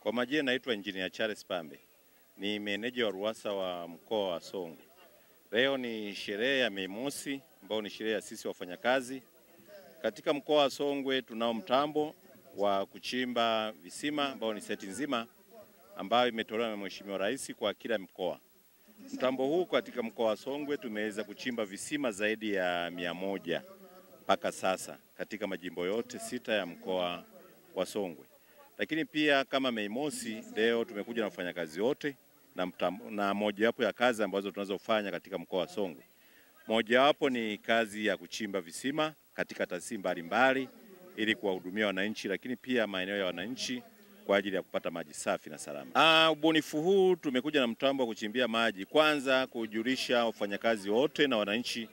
Kwa majina naitwa Engineer Charles Pambe. Ni meneja wa RUWASA wa mkoa wa Songwe. Leo ni sherehe ya Mei Mosi ambao ni sherehe ya sisi wafanyakazi. Katika mkoa wa Songwe tunao mtambo wa kuchimba visima ambao ni seti nzima ambayo imetolewa na Mheshimiwa Rais kwa kila mkoa. Mtambo huu katika mkoa wa Songwe tumeweza kuchimba visima zaidi ya 100 mpaka sasa katika majimbo yote 6 ya mkoa wa Songwe. Lakini pia kama Mei Mosi leo tumekuja na wafanyakazi wote na mojawapo ya kazi ambazo tunazofanya katika mkoa wa Songwe. Mojawapo ni kazi ya kuchimba visima katika taasisi mbalimbali ili kuwahudumia wananchi, lakini pia maeneo ya wananchi kwa ajili ya kupata maji safi na salama. Ubunifu huu tumekuja na mtambo wa kuchimbia maji, kwanza kujulisha wafanyakazi wote na wananchi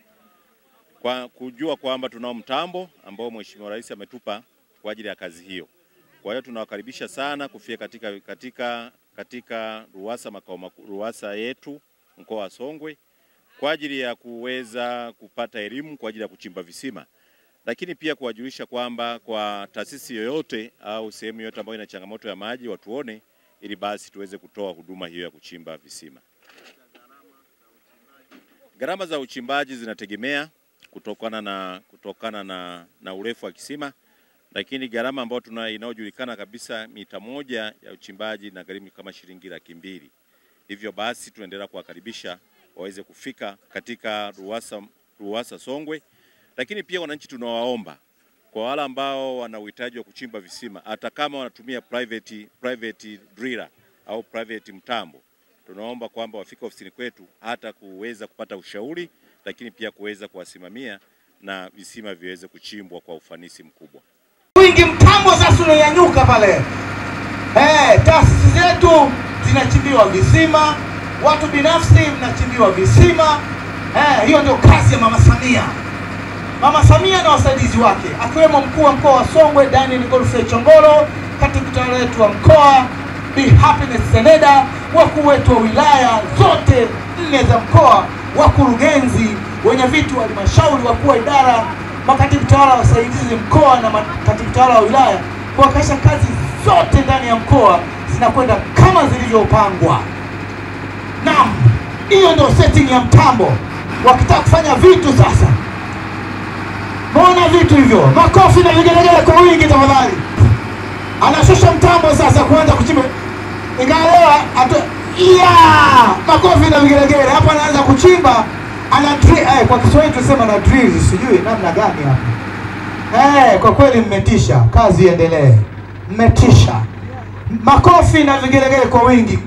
kwa kujua kwamba tunao mtambo ambao Mheshimiwa Rais ametupa kwa ajili ya kazi hiyo. Kwa hiyo tunawakaribisha sana kufika katika RUWASA makao makuu RUWASA yetu mkoa wa Songwe kwa ajili ya kuweza kupata elimu kwa ajili ya kuchimba visima. Lakini pia kuwajulisha kwamba kwa taasisi yoyote au sehemu yoyote ambayo ina changamoto ya maji watuone ili basi tuweze kutoa huduma hiyo ya kuchimba visima. Gharama za uchimbaji zinategemea kutokana na urefu wa kisima, lakini gharama ambayo inayojulikana kabisa mita moja ya uchimbaji na gharimu kama shilingi 200,000. Hivyo basi tunaendelea kuwakaribisha waweze kufika katika RUWASA Songwe. Lakini pia wananchi tunawaomba kwa wale ambao wana uhitaji wa kuchimba visima, hata kama wanatumia private driller au private mtambo, tunaomba kwamba wafike ofisini kwetu hata kuweza kupata ushauri, lakini pia kuweza kuwasimamia na visima viweze kuchimbwa kwa ufanisi mkubwa. Wingi mtambo sasa unanyanyuka pale. Taasisi zetu zinachimbiwa visima, watu binafsi mnachimbiwa visima. Hiyo ndio kazi ya Mama Samia. Mama Samia na wasaidizi wake, akiwemo mkuu wa mkoa wa Songwe Daniel Godfrey Chongolo, katibu tawala wetu wa mkoa Bi Happiness Seneda, wakuu wetu wa wilaya zote 4 za mkoa, wakurugenzi, wenye vitu wa halmashauri, wakuu wa idara, makatibu tawala wasaidizi mkoa na makatibu tawala wa wilaya, kuhakikisha kazi zote ndani ya mkoa zinakwenda kama zilivyopangwa. Naam, hiyo ndio setting ya mtambo. Wakitaka kufanya vitu sasa, mbona vitu hivyo? Makofi na vigelegele kwa wingi tafadhali. Anashusha mtambo sasa kuanza kuchimba. Ingawa makofi na vigelegele. Hapa anaanza kuchimba, kwa Kiswahili tunasema na drill, sijui namna gani hapa. Kwa kweli mmetisha. Kazi iendelee. Mmetisha. Makofi na vigelegele kwa wingi.